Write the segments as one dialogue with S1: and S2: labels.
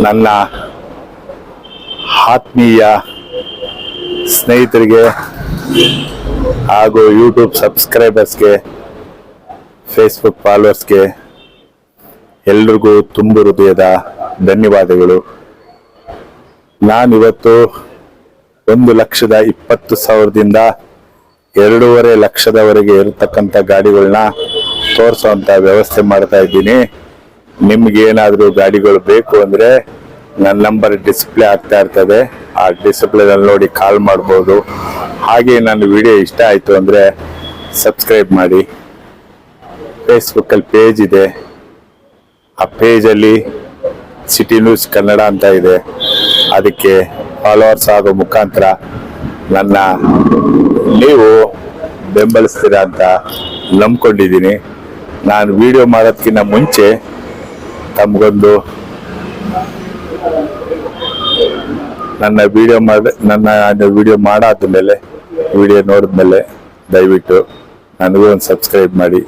S1: ನನ್ನ ಆತ್ಮೀಯ ಸ್ನೇಹಿತರಿಗೆ ಹಾಗೂ ಯೂಟ್ಯೂಬ್ ಸಬ್ಸ್ಕ್ರೈಬರ್ಸ್ಗೆ, ಫೇಸ್ಬುಕ್ ಫಾಲೋವರ್ಸ್ಗೆ ಎಲ್ರಿಗೂ ತುಂಬು ಹೃದಯದ ಧನ್ಯವಾದಗಳು. ನಾನಿವತ್ತು 1,20,000ದಿಂದ 2.5 ಲಕ್ಷದವರೆಗೆ ಇರತಕ್ಕಂಥ ಗಾಡಿಗಳನ್ನ ತೋರಿಸೋಂಥ ವ್ಯವಸ್ಥೆ ಮಾಡ್ತಾ ಇದ್ದೀನಿ. ನಿಮ್ಗೇನಾದರೂ ಗಾಡಿಗಳು ಬೇಕು ಅಂದರೆ ನನ್ನ ನಂಬರ್ ಡಿಸ್ಪ್ಲೇ ಆಗ್ತಾ ಇರ್ತದೆ. ಆ ಡಿಸ್ಪ್ಲೇದಲ್ಲಿ ನೋಡಿ ಕಾಲ್ ಮಾಡ್ಬೋದು. ಹಾಗೆ ನನ್ನ ವಿಡಿಯೋ ಇಷ್ಟ ಆಯಿತು ಅಂದರೆ ಸಬ್ಸ್ಕ್ರೈಬ್ ಮಾಡಿ. ಫೇಸ್ಬುಕ್ಕಲ್ಲಿ ಪೇಜ್ ಇದೆ, ಆ ಪೇಜಲ್ಲಿ ಸಿಟಿ ನ್ಯೂಸ್ ಕನ್ನಡ ಅಂತ ಇದೆ. ಅದಕ್ಕೆ ಫಾಲೋವರ್ಸ್ ಆಗೋ ಮುಖಾಂತರ ನನ್ನ ನೀವು ಬೆಂಬಲಿಸ್ತೀರಾ ಅಂತ ನಂಬ್ಕೊಂಡಿದ್ದೀನಿ. ನಾನು ವಿಡಿಯೋ ಮಾಡೋದಕ್ಕಿಂತ ಮುಂಚೆ ತಮಗೊಂದು ನನ್ನ ವಿಡಿಯೋ ಮಾಡಾದ್ಮೇಲೆ ವಿಡಿಯೋ ನೋಡಿದ್ಮೇಲೆ ದಯವಿಟ್ಟು ನನಗೂ ಒಂದು ಸಬ್ಸ್ಕ್ರೈಬ್ ಮಾಡಿ,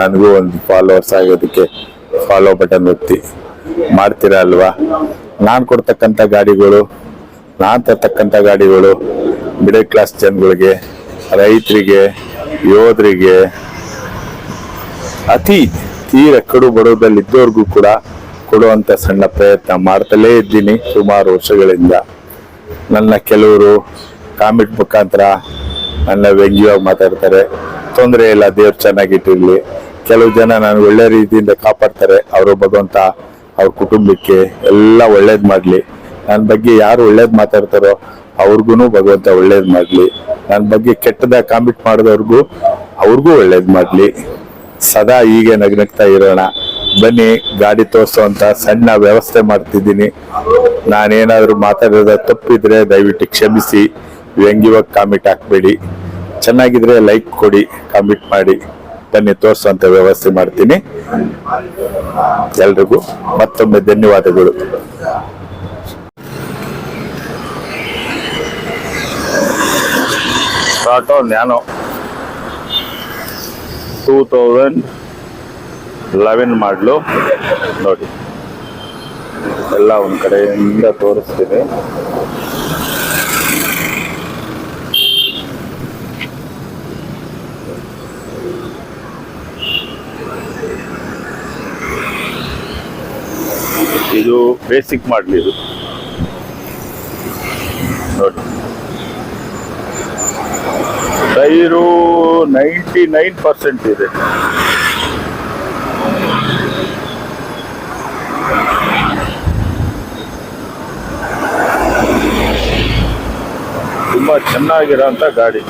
S1: ನನಗೂ ಒಂದು ಫಾಲೋವರ್ಸ್ ಆಗೋದಕ್ಕೆ ಫಾಲೋ ಬಟನ್ ಒತ್ತಿ. ಮಾಡ್ತೀರಾ ಅಲ್ವಾ? ನಾನು ಕೊಡ್ತಕ್ಕಂಥ ಗಾಡಿಗಳು, ನಾನು ತರ್ತಕ್ಕಂಥ ಗಾಡಿಗಳು ಮಿಡಲ್ ಕ್ಲಾಸ್ ಜನಗಳಿಗೆ, ರೈತರಿಗೆ, ಯೋಧರಿಗೆ, ತೀರ ಕಡು ಬಡವದಲ್ಲಿದ್ದವ್ರಿಗೂ ಕೂಡ ಕೊಡುವಂಥ ಸಣ್ಣ ಪ್ರಯತ್ನ ಮಾಡ್ತಲೇ ಇದ್ದೀನಿ ಸುಮಾರು ವರ್ಷಗಳಿಂದ. ನನ್ನ ಕೆಲವರು ಕಾಮೆಂಟ್ ಮುಖಾಂತರ ನನ್ನ ವ್ಯಂಗ್ಯವಾಗಿ ಮಾತಾಡ್ತಾರೆ. ತೊಂದರೆ ಇಲ್ಲ, ದೇವ್ರು ಚೆನ್ನಾಗಿಟ್ಟಿರ್ಲಿ. ಕೆಲವು ಜನ ನಾನು ಒಳ್ಳೆ ರೀತಿಯಿಂದ ಕಾಪಾಡ್ತಾರೆ. ಅವರು ಭಗವಂತ ಅವ್ರ ಕುಟುಂಬಕ್ಕೆ ಎಲ್ಲ ಒಳ್ಳೇದು ಮಾಡಲಿ. ನನ್ನ ಬಗ್ಗೆ ಯಾರು ಒಳ್ಳೇದು ಮಾತಾಡ್ತಾರೋ ಅವ್ರಿಗೂ ಭಗವಂತ ಒಳ್ಳೇದು ಮಾಡಲಿ. ನನ್ನ ಬಗ್ಗೆ ಕೆಟ್ಟದಾಗ ಕಾಮೆಂಟ್ ಮಾಡಿದವ್ರಿಗೂ ಅವ್ರಿಗೂ ಒಳ್ಳೇದು ಮಾಡಲಿ. ಸದಾ ಹೀಗೆ ನಗ್ನಗ್ತಾ ಇರೋಣ. ಬನ್ನಿ, ಗಾಡಿ ತೋರಿಸುವಂತ ಸಣ್ಣ ವ್ಯವಸ್ಥೆ ಮಾಡ್ತಿದ್ದೀನಿ. ನಾನೇನಾದರೂ ಮಾತಾಡೋದ ತಪ್ಪಿದ್ರೆ ದಯವಿಟ್ಟು ಕ್ಷಮಿಸಿ. ವ್ಯಂಗ್ಯವಾಗಿ ಕಾಮೆಂಟ್ ಹಾಕ್ಬೇಡಿ. ಚೆನ್ನಾಗಿದ್ರೆ ಲೈಕ್ ಕೊಡಿ, ಕಾಮೆಂಟ್ ಮಾಡಿ. ಬನ್ನಿ, ತೋರಿಸುವಂತ ವ್ಯವಸ್ಥೆ ಮಾಡ್ತೀನಿ. ಎಲ್ರಿಗೂ ಮತ್ತೊಮ್ಮೆ ಧನ್ಯವಾದಗಳು. ಟಾಟಾ ನ್ಯಾನೋ 2011 ಮಾಡಲು ನೋಡಿ. ಎಲ್ಲ ಒಂದು ಕಡೆಯಿಂದ ತೋರಿಸ್ತೀನಿ. ಇದು ಬೇಸಿಕ್ ಮಾಡಲಿ. ಇದು ನೋಡಿ, ಟೈರು 99% ಇದೆ. ತುಂಬಾ ಚೆನ್ನಾಗಿರೋಂಥ ಗಾಡಿ.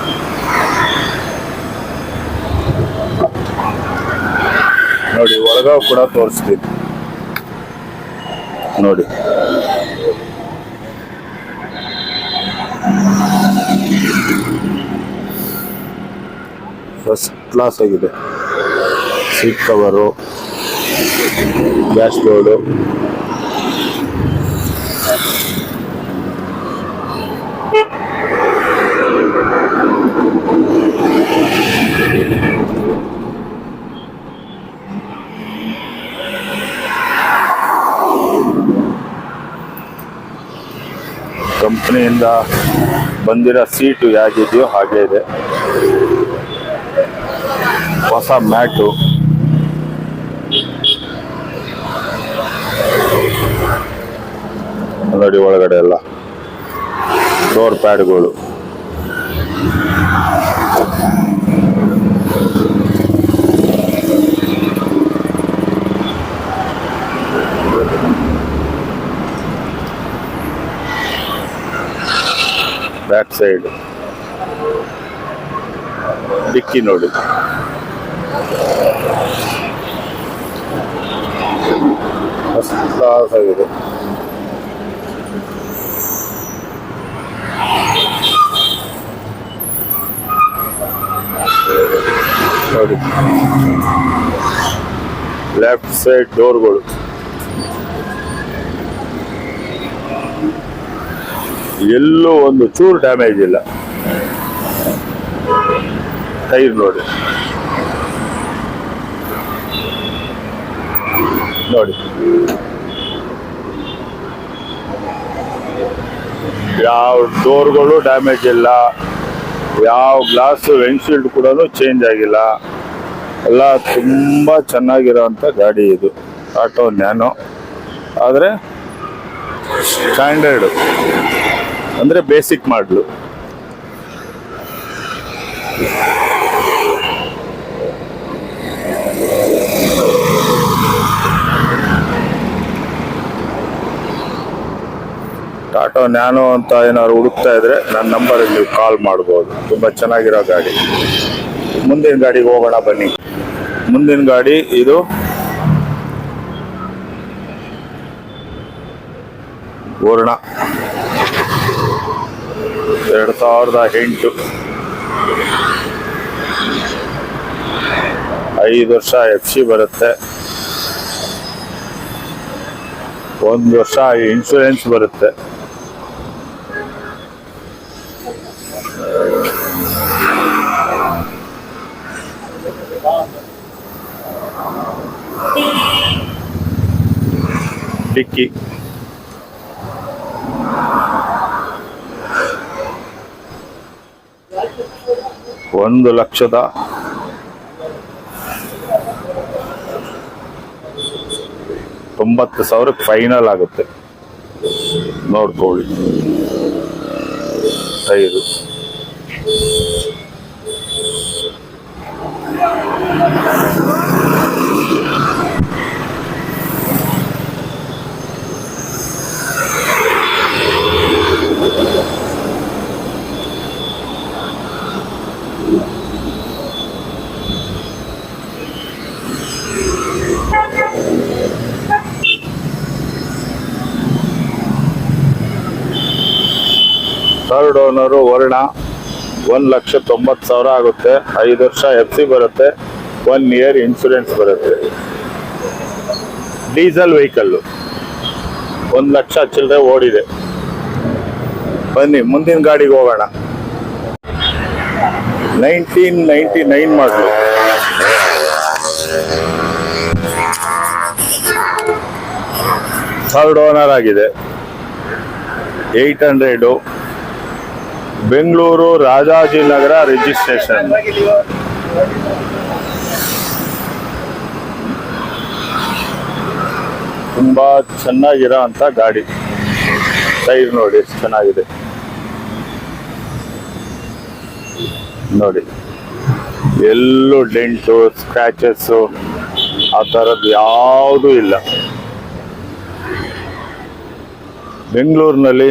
S1: ನೋಡಿ, ಒಳಗ ಕೂಡ ತೋರಿಸ್ತೀನಿ ನೋಡಿ. ಫಸ್ಟ್ ಕ್ಲಾಸ್ ಆಗಿದೆ. ಸೀಟ್ ಕವರು, ಗ್ಯಾಸ್ ಬೋರ್ಡು, ಕಂಪ್ನಿಯಿಂದ ಬಂದಿರೋ ಸೀಟು ಹೇಗಿದೆಯೋ ಹಾಗೆ ಇದೆ. ಹೊಸ ಮ್ಯಾಟು, ನೋಡಿ ಒಳಗಡೆ ಎಲ್ಲ ಡೋರ್ ಪ್ಯಾಡ್ಗಳು. ಬ್ಯಾಕ್ ಸೈಡ್ ಡಿಕ್ಕಿ ನೋಡಿ. ಫಸ್ಟ್ ಕ್ಲಾಸ್ ಆಗಿದೆ. ನೋಡಿ, ಲೆಫ್ಟ್ ಸೈಡ್ ಡೋರ್ಗಳು. ಎಲ್ಲೂ ಒಂದು ಚೂರು ಡ್ಯಾಮೇಜ್ ಇಲ್ಲ. ಟೈರ್ ನೋಡಿ, ನೋಡಿ, ಯಾವ ಡೋರ್ಗಳು ಡ್ಯಾಮೇಜ್ ಇಲ್ಲ, ಯಾವ ಗ್ಲಾಸ್ ವಿಂಡ್ಶೀಲ್ಡ್ ಕೂಡ ಚೇಂಜ್ ಆಗಿಲ್ಲ. ಎಲ್ಲ ತುಂಬ ಚೆನ್ನಾಗಿರೋಂಥ ಗಾಡಿ ಇದು. ಆಟೋ ನ್ಯಾನೋ ಆದರೆ ಸ್ಟ್ಯಾಂಡರ್ಡು, ಅಂದರೆ ಬೇಸಿಕ್ ಮಾಡಲು. ಟಾಟಾ ನ್ಯಾನೋ ಅಂತ ಏನಾದ್ರು ಹುಡುಕ್ತಾ ಇದ್ರೆ ನನ್ನ ನಂಬರಿಗೆ ನೀವು ಕಾಲ್ ಮಾಡ್ಬೋದು. ತುಂಬ ಚೆನ್ನಾಗಿರೋ ಗಾಡಿ. ಮುಂದಿನ ಗಾಡಿಗೆ ಹೋಗೋಣ ಬನ್ನಿ. ಮುಂದಿನ ಗಾಡಿ ಇದು ವರ್ಣ 2008, 5 ವರ್ಷ FC ಬರುತ್ತೆ, 1 ವರ್ಷ ಇನ್ಶೂರೆನ್ಸ್ ಬರುತ್ತೆ. ಡಿಕ್ಕಿ 1,90,000 ಫೈನಲ್ ಆಗುತ್ತೆ. ನೋಡ್ಕೊಳ್ಳಿ ಟೈರು. ಥರ್ಡ್ ಓನರು ವರ್ಣ, 1,90,000 ಆಗುತ್ತೆ. 5 ವರ್ಷ FC ಬರುತ್ತೆ, 1 ಇಯರ್ ಇನ್ಶೂರೆನ್ಸ್ ಬರುತ್ತೆ. ಡೀಸೆಲ್ ವೆಹಿಕಲ್ಲು, 1 ಲಕ್ಷ ಚಿಲ್ಲರೆ ಓಡಿದೆ. ಬನ್ನಿ ಮುಂದಿನ ಗಾಡಿಗೆ ಹೋಗೋಣ. 1999 ಮಾಡಲು, ಥರ್ಡ್ ಓನರ್ ಆಗಿದೆ. 800, ಬೆಂಗಳೂರು ರಾಜಾಜಿನಗರ ರಿಜಿಸ್ಟ್ರೇಷನ್. ತುಂಬಾ ಚೆನ್ನಾಗಿರೋ ಅಂತ ಗಾಡಿ. ಟೈರ್ ನೋಡಿ ಎಷ್ಟು ಚೆನ್ನಾಗಿದೆ ನೋಡಿ. ಎಲ್ಲೂ ಡೆಂಟು ಸ್ಕ್ರಾಚಸ್ಸು ಆ ಥರದ್ದು ಯಾವುದೂ ಇಲ್ಲ. ಬೆಂಗಳೂರಿನಲ್ಲಿ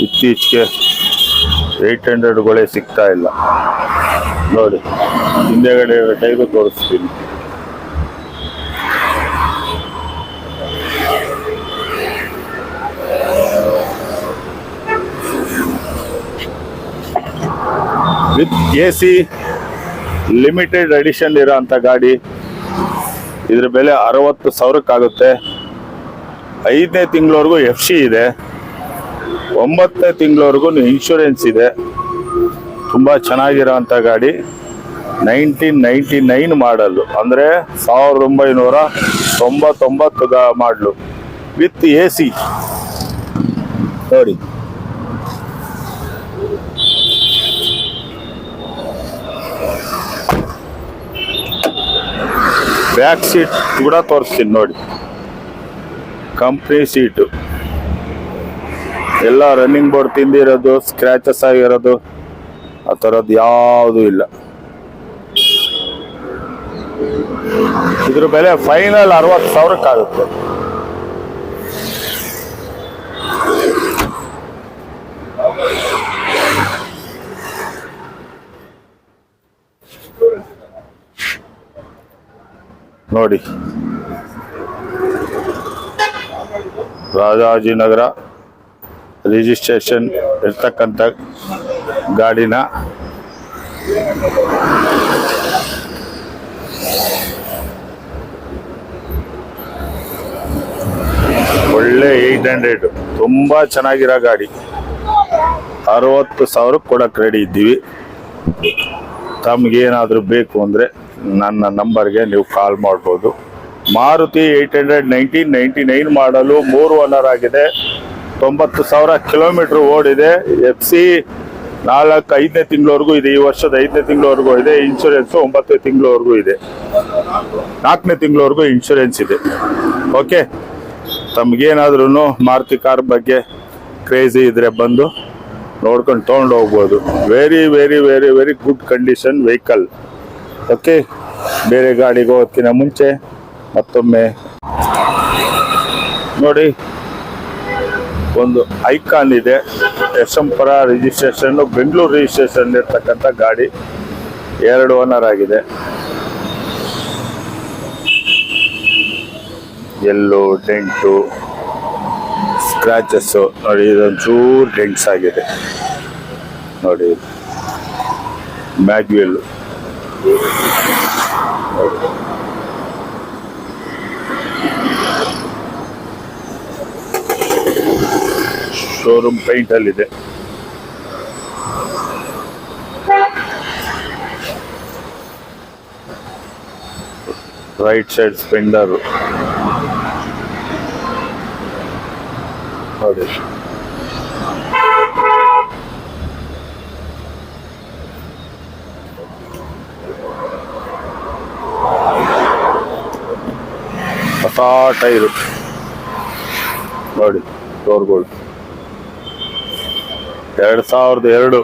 S1: ಇತ್ತೀಚೆಗೆ 800ಗಳೇ ಸಿಗ್ತಾ ಇಲ್ಲ ನೋಡಿ. ಹಿಂದೆಗಡೆ ಟೈರು ತೋರಿಸ್ತೀನಿ. ವಿತ್ AC ಲಿಮಿಟೆಡ್ ಎಡಿಷನ್ ಇರೋ ಅಂಥ ಗಾಡಿ. ಇದ್ರ ಬೆಲೆ 60,000 5ನೇ ತಿಂಗಳವರೆಗೂ FC ಇದೆ, 9ನೇ ತಿಂಗಳವರೆಗೂ ಇನ್ಶೂರೆನ್ಸ್ ಇದೆ. ತುಂಬ ಚೆನ್ನಾಗಿರೋ ಅಂಥ ಗಾಡಿ. 1999 ಮಾಡಲು, ಅಂದರೆ 1999 ಮಾಡಲು ವಿತ್ AC ನೋಡಿ. ಬ್ಯಾಕ್ ಸೀಟ್ ಕೂಡ ತೋರಿಸ್ತೀನಿ ನೋಡಿ. ಕಂಪ್ನಿ ಸೀಟು ಎಲ್ಲ ರನ್ನಿಂಗ್ ಬೋರ್ಡ್ ತಿಂದಿರೋದು, ಸ್ಕ್ರಾಚಸ್ ಆಗಿರೋದು ಆ ಥರದ್ದು ಯಾವುದೂ ಇಲ್ಲ. ಇದ್ರ ಬೆಲೆ ಫೈನಲ್ 60,000 ಆಗುತ್ತೆ. ನೋಡಿ, ರಾಜಾಜಿನಗರ ರಿಜಿಸ್ಟ್ರೇಷನ್ ಇರ್ತಕ್ಕಂಥ ಗಾಡಿನ ಒಳ್ಳೆ 800 ತುಂಬ ಚೆನ್ನಾಗಿರೋ ಗಾಡಿ. 60,000 ಕೊಡಕ್ಕೆ ರೆಡಿ ಇದ್ದೀವಿ. ತಮಗೇನಾದರೂ ಬೇಕು ಅಂದರೆ ನನ್ನ ನಂಬರ್ಗೆ ನೀವು ಕಾಲ್ ಮಾಡ್ಬೋದು. ಮಾರುತಿ 899 ಮಾಡಲು 3 ಓನರ್ ಆಗಿದೆ. 90,000 ಕಿಲೋಮೀಟರ್ ಓಡಿದೆ. FC 5ನೇ ತಿಂಗಳವರೆಗೂ ಇದೆ. ಈ ವರ್ಷದ 5ನೇ ತಿಂಗಳವರೆಗೂ ಇದೆ. ಇನ್ಶೂರೆನ್ಸ್ 9ನೇ ತಿಂಗಳವರೆಗೂ ಇದೆ. 4ನೇ ತಿಂಗಳವರೆಗೂ ಇನ್ಶೂರೆನ್ಸ್ ಇದೆ. ಓಕೆ, ತಮ್ಗೇನಾದ್ರೂ ಮಾರುತಿ ಕಾರ್ ಬಗ್ಗೆ ಕ್ರೇಜಿ ಇದ್ರೆ ಬಂದು ನೋಡ್ಕೊಂಡು ತೊಗೊಂಡು ಹೋಗ್ಬೋದು. Very very very very good condition vehicle. Okay, ಬೇರೆ ಗಾಡಿಗೆ ಹೋಗೋದಕ್ಕಿಂತ ಮುಂಚೆ ಮತ್ತೊಮ್ಮೆ ನೋಡಿ, ಒಂದು ಐಕಾನ್ ಇದೆ. ಯಶವಂತಪುರ ರಿಜಿಸ್ಟ್ರೇಷನ್, ಬೆಂಗಳೂರು ರಿಜಿಸ್ಟ್ರೇಷನ್ ಇರ್ತಕ್ಕಂಥ ಗಾಡಿ. 2 ಓನರ್ ಆಗಿದೆ. ಎಲ್ಲೋ ಡೆಂಟು ಸ್ಕ್ರಾಚಸ್ಸು ನೋಡಿ, ಇದೊಂಚೂರು ಡೆಂಟ್ಸ್ ಆಗಿದೆ ನೋಡಿ. ಮ್ಯಾಗ್ಯುಯಲ್ ಶೋರೂಮ್ ಪೇಂಟ್ ಅಲ್ಲಿದೆ. ರೈಟ್ ಸೈಡ್ ಸ್ಪೆಂಡರ್ ನೋಡಿ. ಹೊಸ ಟೈರು ನೋಡಿ, ಡೋರ್ಗಳು 2002.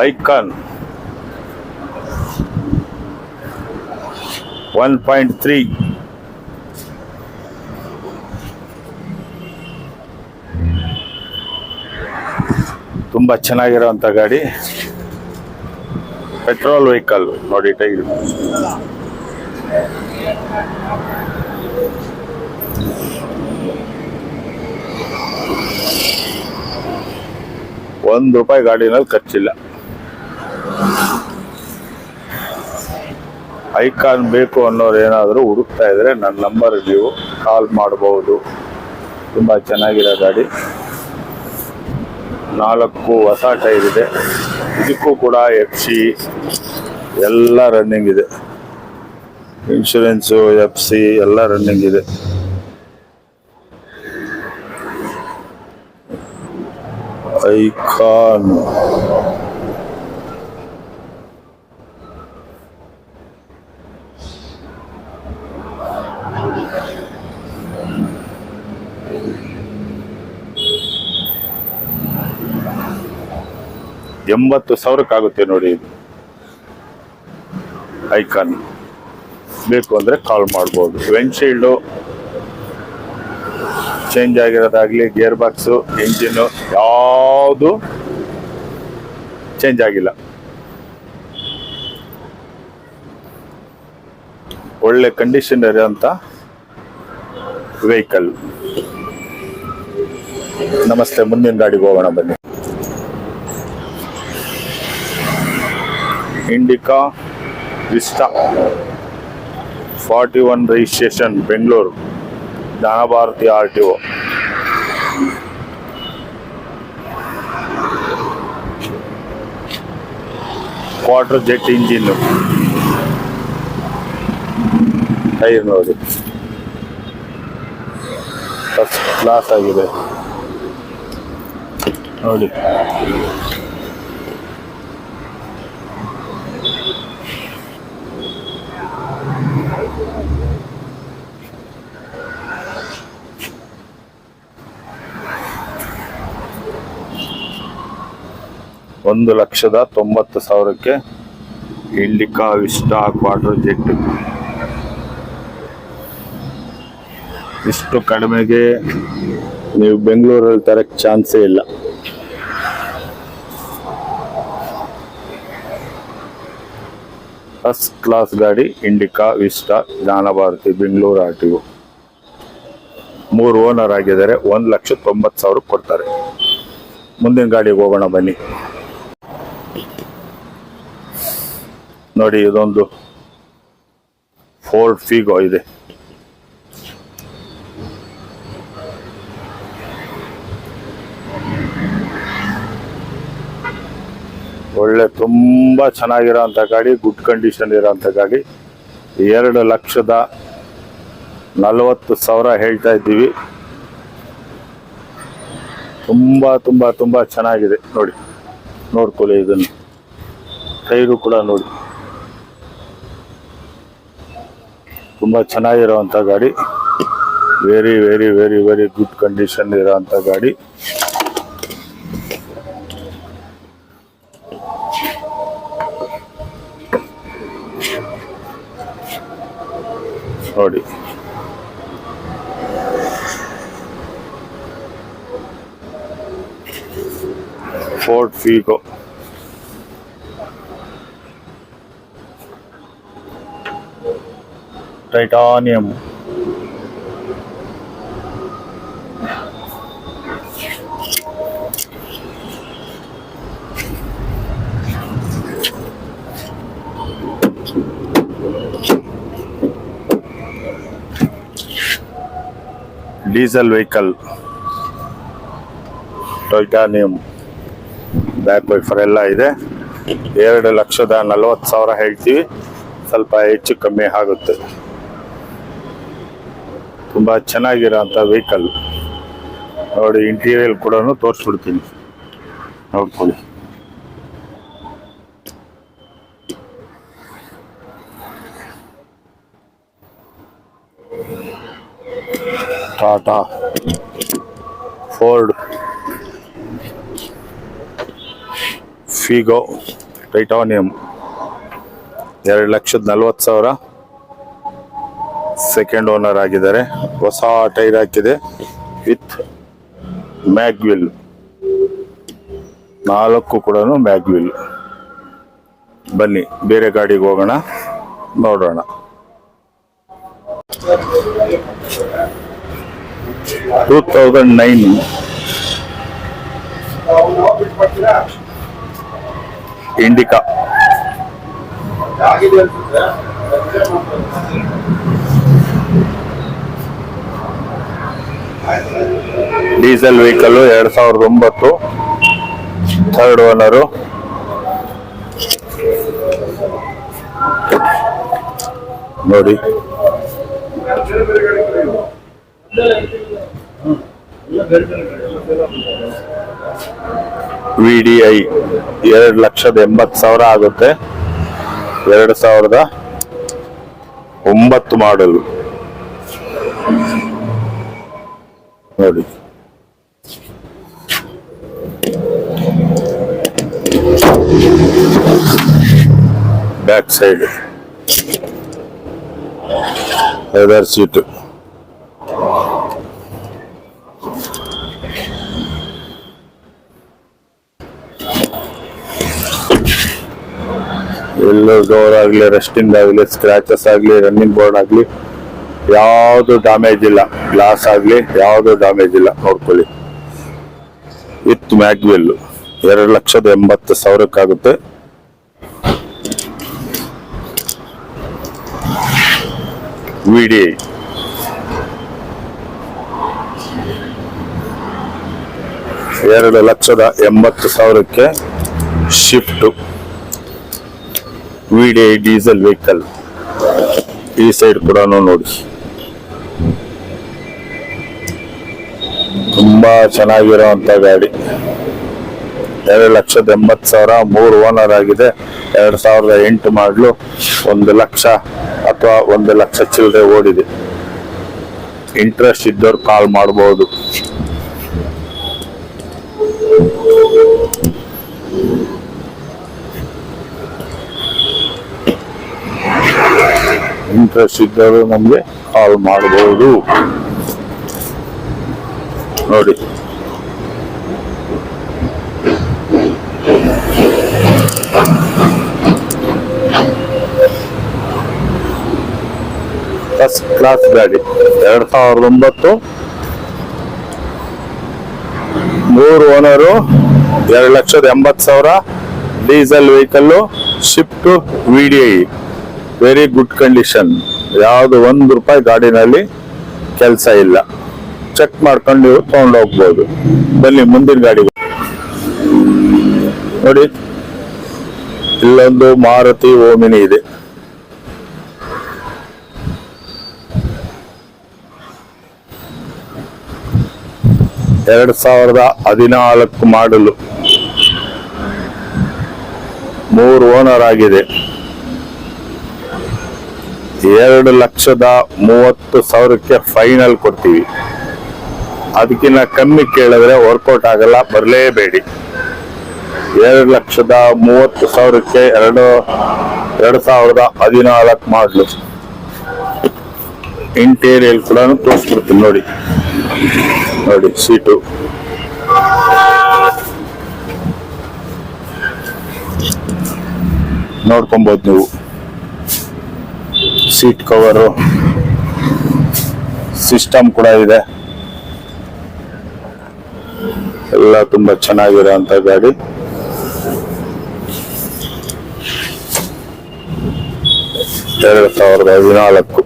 S1: ಐಕಾನ್ 1.3. ತುಂಬಾ ಚೆನ್ನಾಗಿರೋಂಥ ಗಾಡಿ. ಪೆಟ್ರೋಲ್ ವೆಹಿಕಲ್ ನೋಡಿ. ಟೈರ್ ₹1 ಗಾಡಿನಲ್ಲಿ ಖರ್ಚಿಲ್ಲ. ಐಕಾನ್ ಬೇಕು ಅನ್ನೋರು ಏನಾದರೂ ಹುಡುಕ್ತಾ ಇದ್ರೆ ನನ್ನ ನಂಬರ್ ನೀವು ಕಾಲ್ ಮಾಡಬಹುದು. ತುಂಬ ಚೆನ್ನಾಗಿರೋ ಗಾಡಿ. 4 ಹೊಸ ಟೈರ್ ಇದೆ. ಇದಕ್ಕೂ ಕೂಡ FC ಎಲ್ಲ ರನ್ನಿಂಗ್ ಇದೆ. ಇನ್ಶೂರೆನ್ಸು FC ಎಲ್ಲ ರನ್ನಿಂಗ್ ಇದೆ. ಐಕಾನ್ ₹80,000 ನೋಡಿ. ಇದು ಐಕಾನ್ ಬೇಕು ಅಂದರೆ ಕಾಲ್ ಮಾಡ್ಬೋದು. ವಿಂಡ್ಶೀಲ್ಡು ಚೇಂಜ್ ಆಗಿರೋದಾಗ್ಲಿ, ಗೇರ್ ಬಾಕ್ಸು, ಇಂಜಿನ್ನು ಯಾವುದು ಚೇಂಜ್ ಆಗಿಲ್ಲ. ಒಳ್ಳೆ ಕಂಡೀಷನ್ ಇರೋಂಥ ವೆಹಿಕಲ್. ನಮಸ್ತೆ, ಮುಂದಿನ ಗಾಡಿಗೆ ಹೋಗೋಣ ಬನ್ನಿ. Indica Vista 41 registration, Bengaluru, Jnanabharathi RTO. Quadrajet engine. Tyre ನೋಡಿ, ಫಸ್ಟ್ ಕ್ಲಾಸ್ ಆಗಿದೆ ನೋಡಿ. $1,90,000 ಇಂಡಿಕಾ ವಿಸ್ಟಾ ಕ್ವಾರ್ಟರ್ ಜೆಟ್. ಇಷ್ಟು ಕಡಿಮೆಗೆ ನೀವು ಬೆಂಗಳೂರಲ್ಲಿ ತರಕ್ಕೆ ಚಾನ್ಸೇ ಇಲ್ಲ. ಫಸ್ಟ್ ಕ್ಲಾಸ್ ಗಾಡಿ. Indica Vista, Jnanabharathi, Bengaluru RTO. 3 owner ಆಗಿದ್ದಾರೆ. 1,90,000 ಕೊಡ್ತಾರೆ. ಮುಂದಿನ ಗಾಡಿಗೆ ಹೋಗೋಣ ಬನ್ನಿ. ನೋಡಿ, ಇದೊಂದು ಫೋರ್ಡ್ ಫಿಗೋ ಇದೆ. ಒಳ್ಳೆ ತುಂಬಾ ಚೆನ್ನಾಗಿರೋಂಥ ಗಾಡಿ, ಗುಡ್ ಕಂಡೀಷನ್ ಇರೋಂಥ ಗಾಡಿ. 2,40,000 ಹೇಳ್ತಾ ಇದ್ದೀವಿ. ತುಂಬಾ ತುಂಬಾ ತುಂಬಾ ಚೆನ್ನಾಗಿದೆ ನೋಡಿ, ನೋಡ್ಕೊಳ್ಳಿ ಇದನ್ನು. ಟೈರು ಕೂಡ ನೋಡಿ, ತುಂಬಾ ಚೆನ್ನಾಗಿರೋಂಥ ಗಾಡಿ. Very very very very good condition ಇರೋಂಥ ಗಾಡಿ. ನೋಡಿ Ford Figo. Titanium. Diesel vehicle, titanium, back wiper ಎಲ್ಲ ಇದೆ. 2,40,000 ಹೇಳ್ತೀವಿ, ಸ್ವಲ್ಪ ಹೆಚ್ಚು ಕಮ್ಮಿ ಆಗುತ್ತೆ. ತುಂಬಾ ಚೆನ್ನಾಗಿರೋಂಥ ವೆಹಿಕಲ್ ನೋಡಿ. ಇಂಟೀರಿಯರ್ ಕೂಡ ತೋರಿಸ್ಬಿಡ್ತೀನಿ, ನೋಡ್ಕೊಳ್ಳಿ. Tata Ford Figo titanium 2,40,000. Second owner ಆಗಿದ್ದಾರೆ. ಹೊಸ ಟೈರ್ ಹಾಕಿದೆ ವಿತ್ ಮ್ಯಾಗ್ವಿಲ್. 4 ಕೂಡ ಮ್ಯಾಗ್ವಿಲ್. ಬನ್ನಿ ಬೇರೆ ಗಾಡಿಗೆ ಹೋಗೋಣ, ನೋಡೋಣ. 2009 Indica. Diesel vehicle 2009, third owner. ನೋಡಿ VDI 2,80,000 ಆಗುತ್ತೆ. 2009 ಮಾಡಲು ನೋಡಿ. Back side leather seat. ಎಲ್ಲೋ ಡೋರ್ ಆಗಲಿ, ರೆಸ್ಟಿಂಗ್ ಆಗಲಿ, ಸ್ಕ್ರಾಚಸ್ ಆಗಲಿ, ರನ್ನಿಂಗ್ ಬೋರ್ಡ್ ಆಗಲಿ ಯಾವುದು ಡ್ಯಾಮೇಜ್ ಇಲ್ಲ. ಗ್ಲಾಸ್ ಆಗಲಿ ಯಾವುದು ಡ್ಯಾಮೇಜ್ ಇಲ್ಲ, ನೋಡ್ಕೊಳ್ಳಿ. ವಿತ್ ಮ್ಯಾಗ್ವಿಲ್ 2,80,000 ಆಗುತ್ತೆ. VDI 2,80,000 shift. VDI diesel vehicle. ಈ ಸೈಡ್ ಕೂಡ ನೋಡಿ, ತುಂಬಾ ಚೆನ್ನಾಗಿರೋಂಥ ಗಾಡಿ. 2,80,000, 3 ಓನರ್ ಆಗಿದೆ. 2008 ಮಾಡಲು 1,00,000 ಅಥವಾ 1,00,000 ಚಿಲ್ಲರೆ ಓಡಿದೆ. ಇಂಟ್ರೆಸ್ಟ್ ಇದ್ದವ್ರು ಕಾಲ್ ಮಾಡಬಹುದು. ಇಂಟ್ರೆಸ್ಟ್ ಇದ್ದವರು ನಮಗೆ ಕಾಲ್ ಮಾಡಬಹುದು ನೋಡಿ. ಫಸ್ಟ್ ಕ್ಲಾಸ್ ಗಾಡಿ 2009, 3 owner, 2,80,000, diesel vehicle, shift, VDI, very good condition. ಯಾವುದು ₹1 ಗಾಡಿನಲ್ಲಿ ಕೆಲಸ ಇಲ್ಲ. ಚೆಕ್ ಮಾಡ್ಕೊಂಡು ನೀವು ತಗೊಂಡು ಹೋಗ್ಬೋದು. ಬನ್ನಿ ಮುಂದಿನ ಗಾಡಿ ನೋಡಿ. ಇಲ್ಲೊಂದು ಮಾರುತಿ ಓಮಿನಿ ಇದೆ. ಎರಡು 2014 ಮಾಡಲು, 3 ಓನರ್ ಆಗಿದೆ. 2,30,30,000 ಫೈನಲ್ ಕೊಡ್ತೀವಿ. ಅದಕ್ಕಿಂತ ಕಮ್ಮಿ ಕೇಳಿದ್ರೆ ವರ್ಕೌಟ್ ಆಗಲ್ಲ, ಬರಲೇಬೇಡಿ. 2,30,30,000 2014 ಮಾಡಲು. ಇಂಟೀರಿಯರ್ ಕೂಡ ತೋರಿಸ್ಬಿಡ್ತೀನಿ ನೋಡಿ. ಸೀಟು ನೋಡ್ಕೊಬಹುದು ನೀವು. ಸೀಟ್ ಕವರು ಸಿಸ್ಟಮ್ ಕೂಡ ಇದೆ. ಎಲ್ಲ ತುಂಬಾ ಚೆನ್ನಾಗಿರೋಂಥ ಗಾಡಿ. ಎರಡು 2014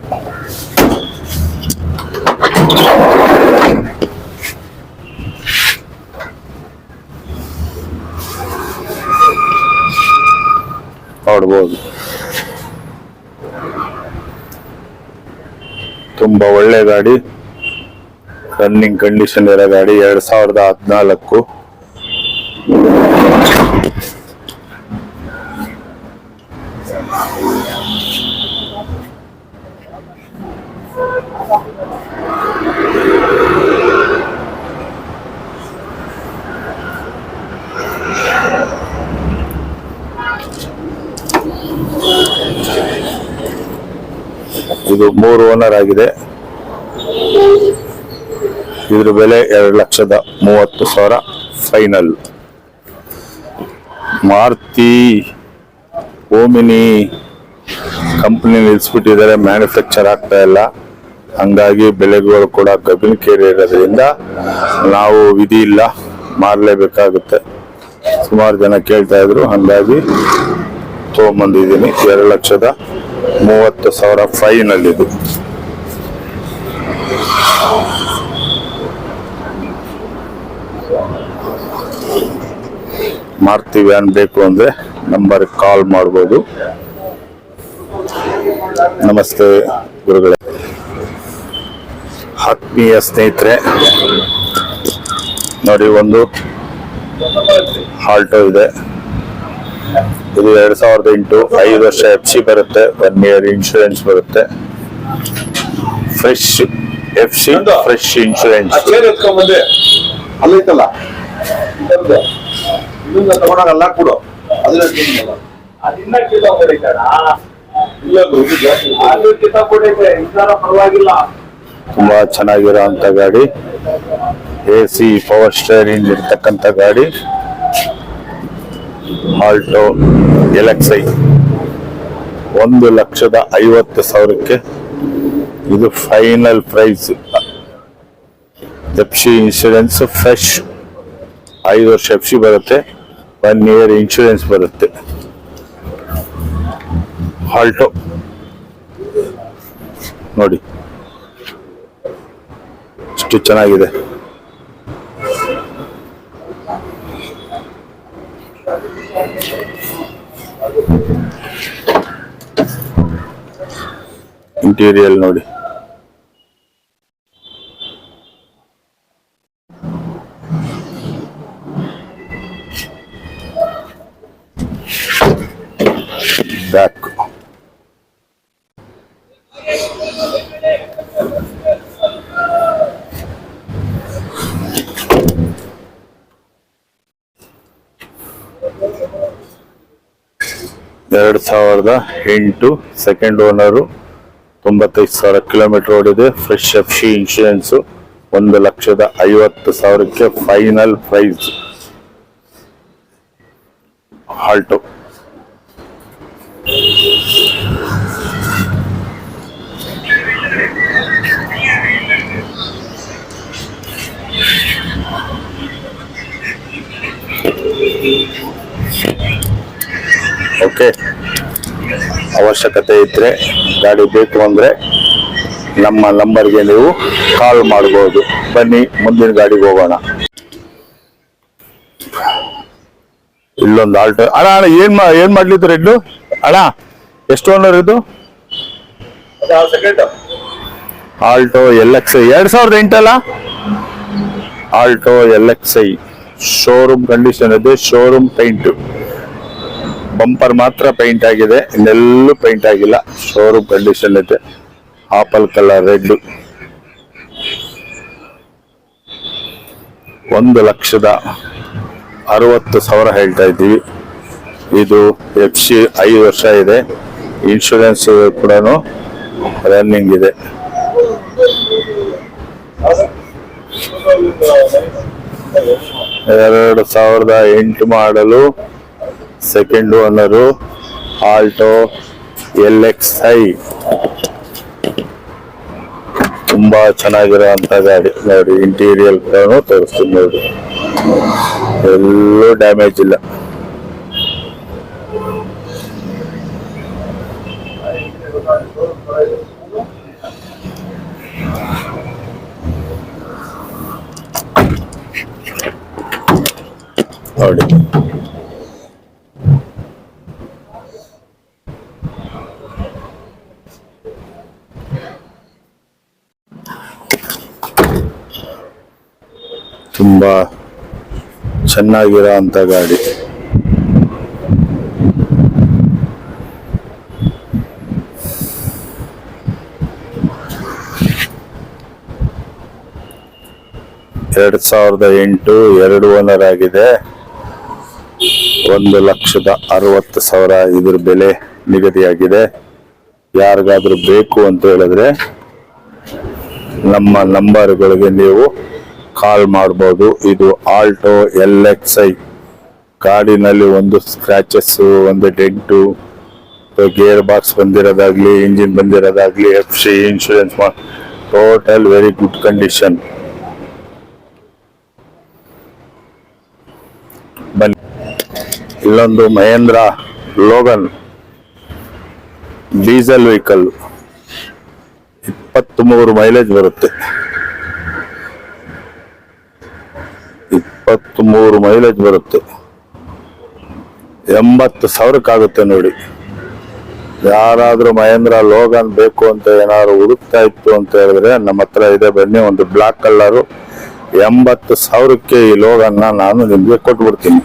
S1: ನೋಡ್ಬೋದು. ತುಂಬಾ ಒಳ್ಳೆ ಗಾಡಿ, ರನ್ನಿಂಗ್ ಕಂಡೀಷನ್ ಇರೋ ಗಾಡಿ. 2014. ಇದು 3 ಓನರ್ ಆಗಿದೆ. ಇದ್ರ ಬೆಲೆ 2,30,30,000 ಫೈನಲ್. ಮಾರುತಿ ಓಮಿನಿ ಕಂಪನಿ ನಿಲ್ಲಿಸ್ಬಿಟ್ಟಿದ್ದಾರೆ, ಮ್ಯಾನುಫ್ಯಾಕ್ಚರ್ ಆಗ್ತಾ ಇಲ್ಲ. ಹಂಗಾಗಿ ಬೆಲೆಗಳು ಕೂಡ ಗಗನಕ್ಕೇರಿ ಇರೋದ್ರಿಂದ ನಾವು ವಿಧಿ ಇಲ್ಲ, ಮಾರಲೇಬೇಕಾಗುತ್ತೆ. ಸುಮಾರು ಜನ ಕೇಳ್ತಾ ಇದ್ರು, ಹಂಗಾಗಿ ತಗೊಂಬಂದಿದ್ದೀನಿ. 2,30,30,000 ಫೈನಲ್ ಇದು. ಮಾರುತಿ ವ್ಯಾನ್ ಬೇಕು ಅಂದ್ರೆ ನಂಬರ್ ಕಾಲ್ ಮಾಡ್ಬೋದು. ನಮಸ್ತೆ ಗುರುಗಳೇ, ಆತ್ಮೀಯ ಸ್ನೇಹಿತರೆ. ನೋಡಿ, ಒಂದು ಆಲ್ಟೋ ಇದೆ. ಇದು 2008, 5 ವರ್ಷ FC ಬರುತ್ತೆ, 1 year ಇನ್ಶೂರೆನ್ಸ್ ಬರುತ್ತೆ. Fresh FC, fresh insurance.
S2: ಅಲ್ಲೈತಲ್ಲ ತಗೊಂಡಾಗಲ್ಲ ಕೊಡು.
S1: ತುಂಬಾ ಚೆನ್ನಾಗಿರೋ ಅಂತ ಗಾಡಿ. AC ಪವರ್ ಸ್ಟೇರಿಂಗ್ ಇರ್ತಕ್ಕಂಥ ಗಾಡಿ. ಆಲ್ಟೋ LXi 1,50,000 ಇದು final price. FC insurance fresh, 5 ವರ್ಷ FC ಬರುತ್ತೆ, 1 year ಇನ್ಶೂರೆನ್ಸ್ ಬರುತ್ತೆ. ಆಲ್ಟೋ ನೋಡಿ ಎಷ್ಟು ಚೆನ್ನಾಗಿದೆ. ಇಂಟೀರಿಯರ್ ನೋಡಿ. ಬ್ಯಾಕ್ ಎರಡು 2008 ಸೆಕೆಂಡ್ ಓನರು, 95,000 ಕಿಲೋಮೀಟರ್ ಓಡಿದೆ. Fresh FC insurance. 1,50,000 final price. Alto okay. ಅವಶ್ಯಕತೆ ಇದ್ರೆ, ಗಾಡಿ ಬೇಕು ಅಂದ್ರೆ ನಮ್ಮ ನಂಬರ್ಗೆ ನೀವು ಕಾಲ್ ಮಾಡಬಹುದು. ಬನ್ನಿ ಮುಂದಿನ ಗಾಡಿಗೆ ಹೋಗೋಣ. ಇಲ್ಲೊಂದು ಆಲ್ಟೋ. ಅಣ್ಣ ಅಣ್ಣ ಏನ್ ಮಾಡ್ಲಿದ್ದು ರೆಡ್ ಅಣ್ಣ? ಎಷ್ಟು ಓನರ್ ಇದು? ಆಲ್ಟೋ LXi 2008 ಅಲ್ಲ? ಆಲ್ಟೋ LXi ಶೋರೂಮ್ ಕಂಡೀಷನ್ ಇದೆ. ಶೋರೂಮ್ ಪೈಂಟ್, ಬಂಪರ್ ಮಾತ್ರ ಪೈಂಟ್ ಆಗಿದೆ, ಇನ್ನೆಲ್ಲೂ ಪೈಂಟ್ ಆಗಿಲ್ಲ. ಶೋರೂಮ್ ಕಂಡೀಷನ್ ಇದೆ. Apple colour red. 1,60,000 ಹೇಳ್ತಾ ಇದ್ದೀವಿ. ಇದು FC 5 ವರ್ಷ ಇದೆ. ಇನ್ಶೂರೆನ್ಸ್ ಕೂಡ ರನ್ನಿಂಗ್ ಇದೆ. 2008 ಮಾಡಲು, ಸೆಕೆಂಡ್ ಓನರು, ಆಲ್ಟೋ LXi. ತುಂಬಾ ಚೆನ್ನಾಗಿರೋಂಥ ಗಾಡಿ ನೋಡಿ. ಇಂಟೀರಿಯರ್ ಕೂಡ ತೋರಿಸ್ತೀನಿ ನೋಡಿ, ಎಲ್ಲೂ ಡ್ಯಾಮೇಜ್ ಇಲ್ಲ. ನೋಡಿ ತುಂಬಾ ಚೆನ್ನಾಗಿರೋ ಅಂತ ಗಾಡಿ. ಎರಡು 2008 2 ಓನರ್ ಆಗಿದೆ. 1,60,000 ಇದ್ರ ಬೆಲೆ ನಿಗದಿಯಾಗಿದೆ. ಯಾರಿಗಾದ್ರೂ ಬೇಕು ಅಂತ ಹೇಳಿದ್ರೆ ನಮ್ಮ ನಂಬರ್ಗಳಿಗೆ ನೀವು ಕಾಲ್ ಮಾಡಬಹುದು. ಇದು ಆಲ್ಟೋ LXi. ಗಾಡಿನಲ್ಲಿ ಒಂದು ಸ್ಕ್ರಾಚಸ್, ಒಂದು ಡೆಂಟು, ಗೇರ್ ಬಾಕ್ಸ್ ಬಂದಿರೋದಾಗ್ಲಿ, ಇಂಜಿನ್ ಬಂದಿರೋದಾಗ್ಲಿ, FC insurance total very good condition. ಬನ್ನಿ. ಇಲ್ಲೊಂದು Mahindra Logan diesel vehicle, 23 mileage ಬರುತ್ತೆ. 23 ಮೈಲೇಜ್ ಬರುತ್ತೆ. 80,000 ನೋಡಿ. ಯಾರಾದ್ರೂ ಮಹೇಂದ್ರ ಲೋಗನ್ ಬೇಕು ಅಂತ ಏನಾದ್ರು ಹುಡುಕ್ತಾ ಇತ್ತು ಅಂತ ಹೇಳಿದ್ರೆ ನಮ್ಮ ಹತ್ರ ಇದೆ. ಬನ್ನಿ. ಒಂದು ಬ್ಲಾಕ್ ಕಲರು 80,000ಕ್ಕೆ ಈ ಲೋಗನ್ನ ನಾನು ನಿಮ್ಗೆ ಕೊಟ್ಬಿಡ್ತೀನಿ.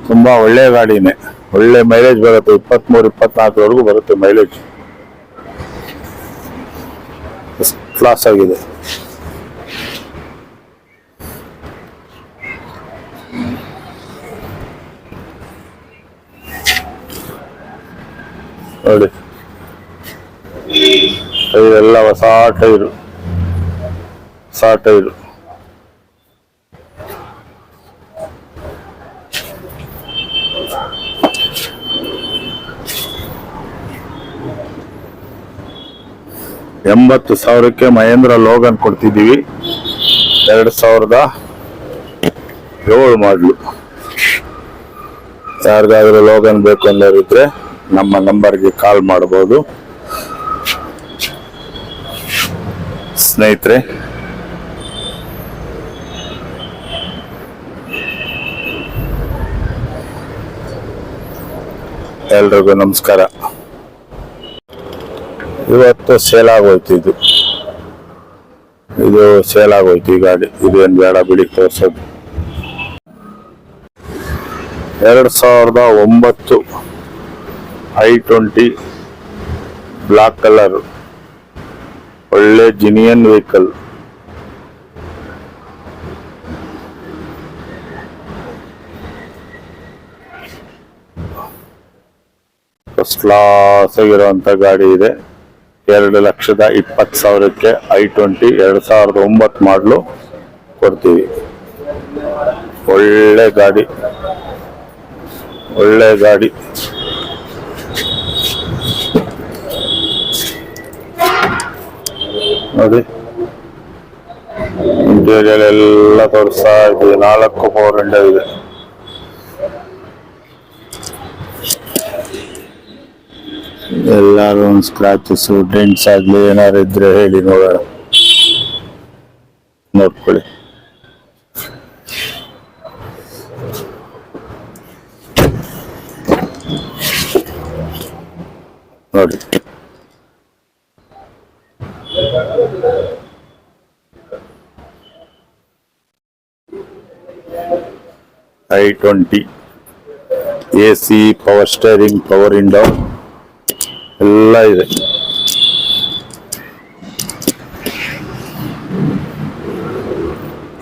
S1: ತುಂಬಾ ಒಳ್ಳೆ ಗಾಡಿನೇ, ಒಳ್ಳೆ ಮೈಲೇಜ್ ಬರುತ್ತೆ. 23-24ವರೆಗೂ ಬರುತ್ತೆ ಮೈಲೇಜ್. ಕ್ಲಾಸ್ ಆಗಿದೆ. ನೋಡಿ, ಟೈರೆಲ್ಲ ಹೊಸ ಟೈರು. 80,000ಕ್ಕೆ ಮಹೇಂದ್ರ ಲೋಗನ್ ಕೊಡ್ತಿದ್ದೀವಿ. 2007 ಮಾಡಲು. ಯಾರಿಗಾದ್ರೂ ಲೋಗನ್ ಬೇಕು ಅನ್ನೋರಿದ್ರೆ ನಮ್ಮ ನಂಬರ್ಗೆ ಕಾಲ್ ಮಾಡಬಹುದು. ಸ್ನೇಹಿತರೆ, ಎಲ್ರಿಗೂ ನಮಸ್ಕಾರ. ಇವತ್ತು ಸೇಲ್ ಆಗೋಯ್ತು. ಇದು ಸೇಲ್ ಆಗೋಯ್ತು ಈ ಗಾಡಿ. ಇದು ಏನ್ ಬೇಡ ಬಿಡಿ ತೋರ್ಸೋದು. 2009 i20 ಬ್ಲಾಕ್ ಕಲರ್, ಒಳ್ಳೆ ಜಿನಿಯನ್ ವೆಹಿಕಲ್. ಫಸ್ಟ್ ಕ್ಲಾಸ್ ಆಗಿರುವಂತ ಗಾಡಿ ಇದೆ. 2,20,000ಕ್ಕೆ i20 2009 ಮಾಡಲು ಕೊಡ್ತೀವಿ. ಒಳ್ಳೆ ಗಾಡಿ, ಒಳ್ಳೆ ಗಾಡಿ. ನೋಡಿ, ಇಂಟೀರಿಯರ್ ಎಲ್ಲ ತೋರಿಸ್ತಾ ಇದ್ದೀವಿ. 4 ಪವರ್ ವಿಂಡೋ ಇದೆ. ಎಲ್ಲಾರು ಒಂದು ಸ್ಕ್ರಾಚಸ್, ಡೆಂಟ್ಸ್ ಆಗ್ಲಿ ಏನಾರು ಇದ್ರೆ ಹೇಳಿ ನೋಡೋಣ. ನೋಡ್ಕೊಳ್ಳಿ. ನೋಡಿ. i20 AC, power steering, power window ಎಲ್ಲ ಇದೆ.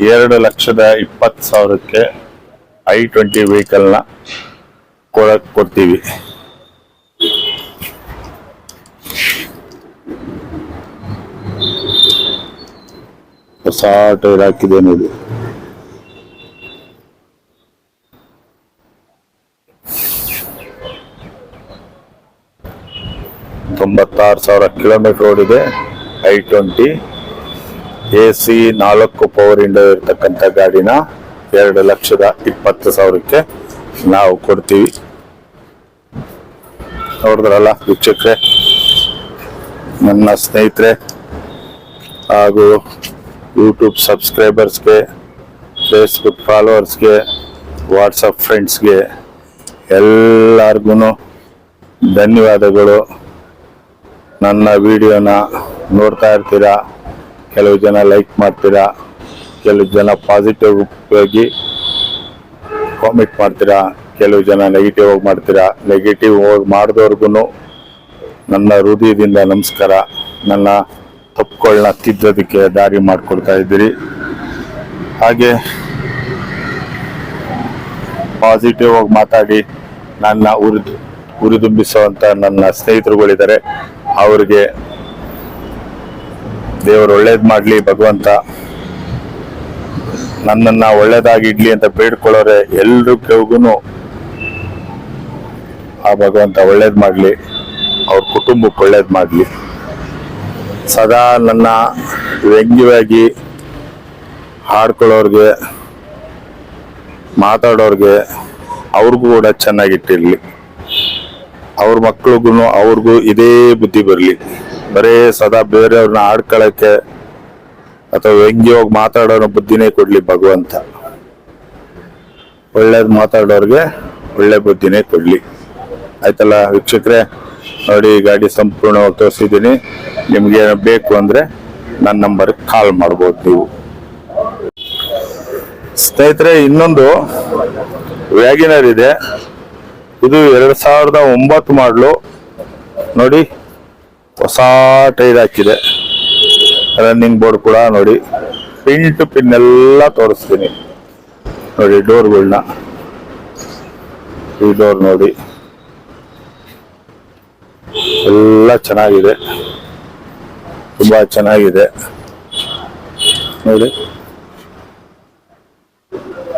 S1: $2,20,000ಕ್ಕೆ i20 ವೆಹಿಕಲ್ನ ಕೊಡ್ತೀವಿ. ಹೊಸ ಟೈರ್ ಹಾಕಿದೆ ನೋಡಿ. $96,000 ಕಿಲೋಮೀಟರ್ ಓಡಿದೆ. i20 AC 4 ಪವರ್ ವಿಂಡೋ ಇರ್ತಕ್ಕಂಥ ಗಾಡಿನ $2,20,000ಕ್ಕೆ ನಾವು ಕೊಡ್ತೀವಿ. ನೋಡಿದ್ರಲ್ಲ ವೀಕ್ಷಕರೇ, ನನ್ನ ಸ್ನೇಹಿತರೆ ಹಾಗೂ ಯೂಟ್ಯೂಬ್ ಸಬ್ಸ್ಕ್ರೈಬರ್ಸ್ಗೆ, ಫೇಸ್ಬುಕ್ ಫಾಲೋವರ್ಸ್ಗೆ, ವಾಟ್ಸಪ್ ಫ್ರೆಂಡ್ಸ್ಗೆ ಎಲ್ಲರಿಗೂ ಧನ್ಯವಾದಗಳು. ನನ್ನ ವಿಡಿಯೋನ ನೋಡ್ತಾ ಇರ್ತೀರಾ, ಕೆಲವು ಜನ ಲೈಕ್ ಮಾಡ್ತೀರಾ, ಕೆಲವು ಜನ ಪಾಸಿಟಿವ್ ಆಗಿ ಕಾಮೆಂಟ್ ಮಾಡ್ತೀರಾ, ಕೆಲವು ಜನ ನೆಗೆಟಿವ್ ಆಗಿ ಮಾಡ್ತೀರಾ. ನೆಗೆಟಿವ್ ಆಗಿ ಮಾಡಿದವ್ರಿಗೂ ನನ್ನ ಹೃದಯದಿಂದ ನಮಸ್ಕಾರ. ನನ್ನ ತಪ್ಪುಗಳನ್ನ ತಿದ್ದೋದಕ್ಕೆ ದಾರಿ ಮಾಡಿಕೊಡ್ತಾ ಇದ್ದೀರಿ. ಹಾಗೆ ಪಾಸಿಟಿವ್ ಆಗಿ ಮಾತಾಡಿ ನನ್ನ ಉರಿದುಂಬಿಸುವಂತ ನನ್ನ ಸ್ನೇಹಿತರುಗಳಿದ್ದಾರೆ. ಅವ್ರಿಗೆ ದೇವರು ಒಳ್ಳೇದು ಮಾಡಲಿ, ಭಗವಂತ ನನ್ನನ್ನು ಒಳ್ಳೇದಾಗಿಡ್ಲಿ ಅಂತ ಬೇಡ್ಕೊಳ್ಳೋರೆ ಎಲ್ರಿಗೂ ಆ ಭಗವಂತ ಒಳ್ಳೇದು ಮಾಡಲಿ, ಅವ್ರ ಕುಟುಂಬಕ್ಕೆ ಒಳ್ಳೇದು ಮಾಡಲಿ. ಸದಾ ನನ್ನ ವ್ಯಂಗ್ಯವಾಗಿ ಹಾಡ್ಕೊಳ್ಳೋರ್ಗೆ, ಮಾತಾಡೋರ್ಗೆ ಅವ್ರಿಗೂ ಕೂಡ ಚೆನ್ನಾಗಿಟ್ಟಿರ್ಲಿ. ಅವ್ರ ಮಕ್ಳಿಗೂ ಅವ್ರಿಗೂ ಇದೇ ಬುದ್ಧಿ ಬರಲಿ. ಬರೇ ಸದಾ ಬೇರೆಯವ್ರನ್ನ ಆಡ್ಕೊಳ್ಳೋಕ್ಕೆ ಅಥವಾ ವ್ಯಂಗ್ಯವಾಗಿ ಮಾತಾಡೋರ ಬುದ್ಧಿನೇ ಕೊಡ್ಲಿ ಭಗವಂತ. ಒಳ್ಳೇದು ಮಾತಾಡೋರ್ಗೆ ಒಳ್ಳೆ ಬುದ್ಧಿನೇ ಕೊಡ್ಲಿ. ಆಯ್ತಲ್ಲ ವೀಕ್ಷಕರೇ, ನೋಡಿ ಗಾಡಿ ಸಂಪೂರ್ಣವಾಗಿ ತೋರಿಸಿದ್ದೀನಿ. ನಿಮ್ಗೆ ಬೇಕು ಅಂದ್ರೆ ನನ್ನ ನಂಬರ್ಗೆ ಕಾಲ್ ಮಾಡ್ಬೋದು ನೀವು. ಸ್ನೇಹಿತರೆ, ಇನ್ನೊಂದು ವ್ಯಾಗಿನರ್ ಇದೆ. ಇದು 2009 ಮಾಡಲು. ನೋಡಿ, ಹೊಸ ಟೈರ್ ಹಾಕಿದೆ. ರನ್ನಿಂಗ್ ಬೋರ್ಡ್ ಕೂಡ ನೋಡಿ. ಪಿನ್ ಎಲ್ಲ ತೋರಿಸ್ತೀನಿ ನೋಡಿ. ಡೋರ್ಗಳನ್ನ, ಈ ಡೋರ್ ನೋಡಿ, ಎಲ್ಲ ಚೆನ್ನಾಗಿದೆ, ತುಂಬಾ ಚೆನ್ನಾಗಿದೆ ನೋಡಿ.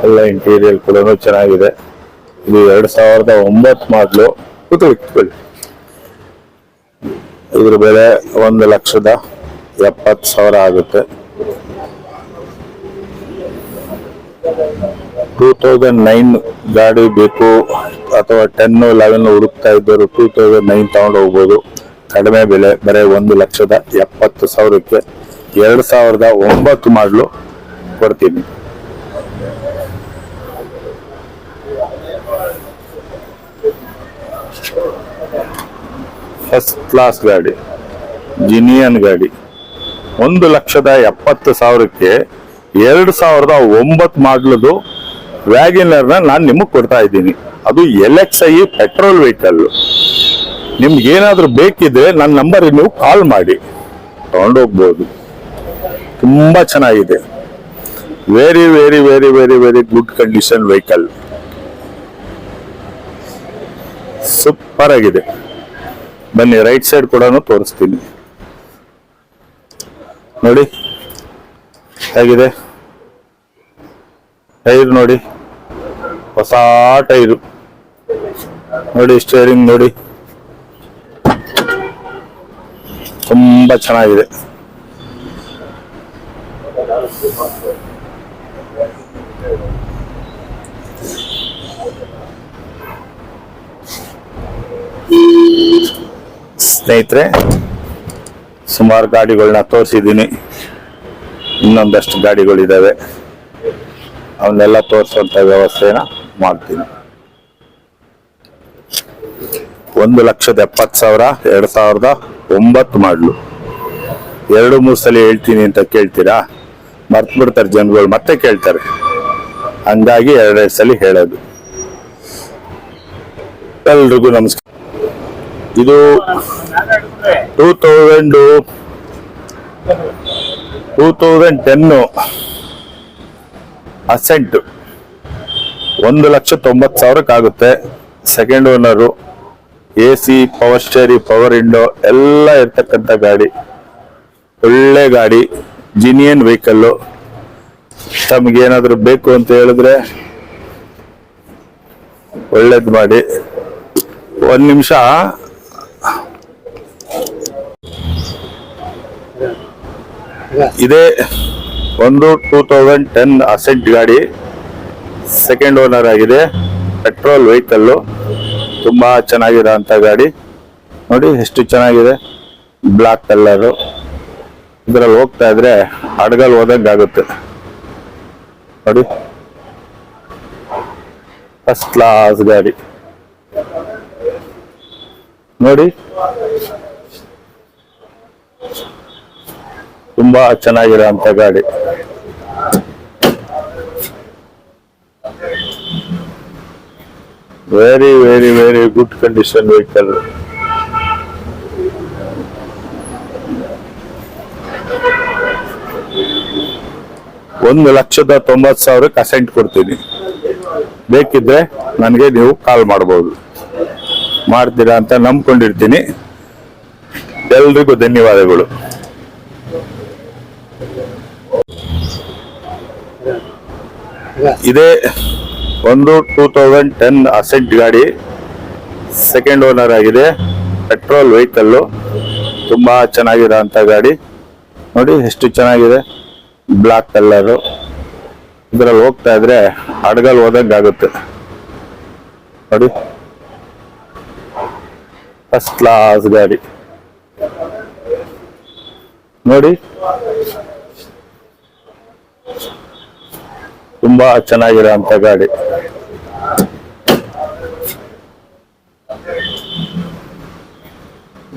S1: ಎಲ್ಲ ಇಂಟೀರಿಯರ್ ಕೂಡ ಚೆನ್ನಾಗಿದೆ. ಇದು 2009 ಮಾಡಲು. ಕೂತ್ಕೊಳ್ಳಿ. ಇದ್ರ ಬೆಲೆ $1,70,000 ಆಗುತ್ತೆ. 2009 ಗಾಡಿ ಬೇಕು ಅಥವಾ 10, 11 ಹುಡುಕ್ತಾ ಇದ್ದವರು 2009 ತಗೊಂಡು ಹೋಗ್ಬೋದು. ಕಡಿಮೆ ಬೆಲೆ, ಬರೀ $1,70,000ಕ್ಕೆ 2009 ಮಾಡಲು ಕೊಡ್ತೀನಿ. ಫಸ್ಟ್ ಕ್ಲಾಸ್ ಗಾಡಿ, ಜಿನಿಯನ್ ಗಾಡಿ. $1,70,000ಕ್ಕೆ 2009 ಮಾಡಲದು ವ್ಯಾಗಿನರ್ನ ನಾನು ನಿಮಗೆ ಕೊಡ್ತಾ ಇದ್ದೀನಿ. ಅದು LXi ಪೆಟ್ರೋಲ್ ವೆಹಿಕಲ್. ನಿಮ್ಗೆ ಏನಾದ್ರೂ ಬೇಕಿದ್ರೆ ನನ್ನ ನಂಬರ್ ನೀವು ಕಾಲ್ ಮಾಡಿ ತಗೊಂಡೋಗ್ಬೋದು. ತುಂಬಾ ಚೆನ್ನಾಗಿದೆ. Very very very very very good condition vehicle. Super ಆಗಿದೆ. ಬನ್ನಿ, ರೈಟ್ ಸೈಡ್ ಕೂಡ ತೋರಿಸ್ತೀನಿ ನೋಡಿ ಹೇಗಿದೆ. ಟೈರ್ ನೋಡಿ, ಹೊಸ ಟೈರು ನೋಡಿ. ಸ್ಟೇರಿಂಗ್ ನೋಡಿ, ತುಂಬಾ ಚೆನ್ನಾಗಿದೆ. ಸ್ನೇಹಿತರೆ, ಸುಮಾರು ಗಾಡಿಗಳನ್ನ ತೋರಿಸಿದ್ದೀನಿ. ಇನ್ನೊಂದಷ್ಟು ಗಾಡಿಗಳಿದ್ದಾವೆ, ಅವನ್ನೆಲ್ಲ ತೋರಿಸುವಂತ ವ್ಯವಸ್ಥೆನ ಮಾಡ್ತೀನಿ. 1,70,000 2009 ಮಾಡಲು. 2-3 ಸಲ ಹೇಳ್ತೀನಿ ಅಂತ ಕೇಳ್ತೀರಾ, ಮರ್ತು ಬಿಡ್ತಾರೆ ಜನಗಳು, ಮತ್ತೆ ಕೇಳ್ತಾರೆ. ಹಂಗಾಗಿ 2 ಸಲ ಹೇಳೋದು. ಎಲ್ರಿಗೂ ನಮಸ್ಕಾರ. ಇದು 2010 ಅಸೆಂಟ್ 1,90,000 ಆಗುತ್ತೆ. Second owner, AC, power steering, power window ಎಲ್ಲ ಇರ್ತಕ್ಕಂಥ ಗಾಡಿ. ಒಳ್ಳೆ ಗಾಡಿ, ಜಿನಿಯನ್ ವೆಹಿಕಲ್ಲು. ತಮಗೇನಾದ್ರೂ ಬೇಕು ಅಂತ ಹೇಳಿದ್ರೆ ಒಳ್ಳೇದು ಮಾಡಿ. 1 ನಿಮಿಷ. ಇದೇ 2010 ಅಸೆಂಟ್ ಗಾಡಿ, ಸೆಕೆಂಡ್ ಓನರ್ ಆಗಿದೆ. ಪೆಟ್ರೋಲ್ ವೆಹಿಕಲ್ಲು, ತುಂಬಾ ಚೆನ್ನಾಗಿರೋ ಅಂತ ಗಾಡಿ. ನೋಡಿ ಎಷ್ಟು ಚೆನ್ನಾಗಿದೆ, ಬ್ಲಾಕ್ ಕಲರು. ಇದರಲ್ಲಿ ಹೋಗ್ತಾ ಇದ್ರೆ ಹಡಗಲ್ ಹೋದಂಗೆ ಆಗುತ್ತೆ ನೋಡಿ. ಫಸ್ಟ್ ಕ್ಲಾಸ್ ಗಾಡಿ ನೋಡಿ, ತುಂಬಾ ಚೆನ್ನಾಗಿರೋ ಅಂತ ಗಾಡಿ. Very very very good condition vehicle. $1,90,000 asset ಕೊಡ್ತೀನಿ. ಬೇಕಿದ್ರೆ ನನಗೆ ನೀವು ಕಾಲ್ ಮಾಡಬಹುದು. ಮಾಡ್ತೀರಾ ಅಂತ ನಂಬ್ಕೊಂಡಿರ್ತೀನಿ. ಎಲ್ರಿಗೂ ಧನ್ಯವಾದಗಳು. ಇದೇ 2010 ಅಸೆಂಟ್ ಗಾಡಿ, ಸೆಕೆಂಡ್ ಓನರ್ ಆಗಿದೆ. ಪೆಟ್ರೋಲ್ ವೆಹಿಕಲ್ಲು, ತುಂಬಾ ಚೆನ್ನಾಗಿರೋ ಅಂತ ಗಾಡಿ. ನೋಡಿ ಎಷ್ಟು ಚೆನ್ನಾಗಿದೆ, ಬ್ಲಾಕ್ ಕಲರು. ಇದರಲ್ಲಿ ಹೋಗ್ತಾ ಇದ್ರೆ ಹಡಗಲ್ ಹೋದಂಗೆ ಆಗುತ್ತೆ ನೋಡಿ. ಫಸ್ಟ್ ಕ್ಲಾಸ್ ಗಾಡಿ ನೋಡಿ, ತುಂಬಾ ಚೆನ್ನಾಗಿರೋ ಅಂತ ಗಾಡಿ.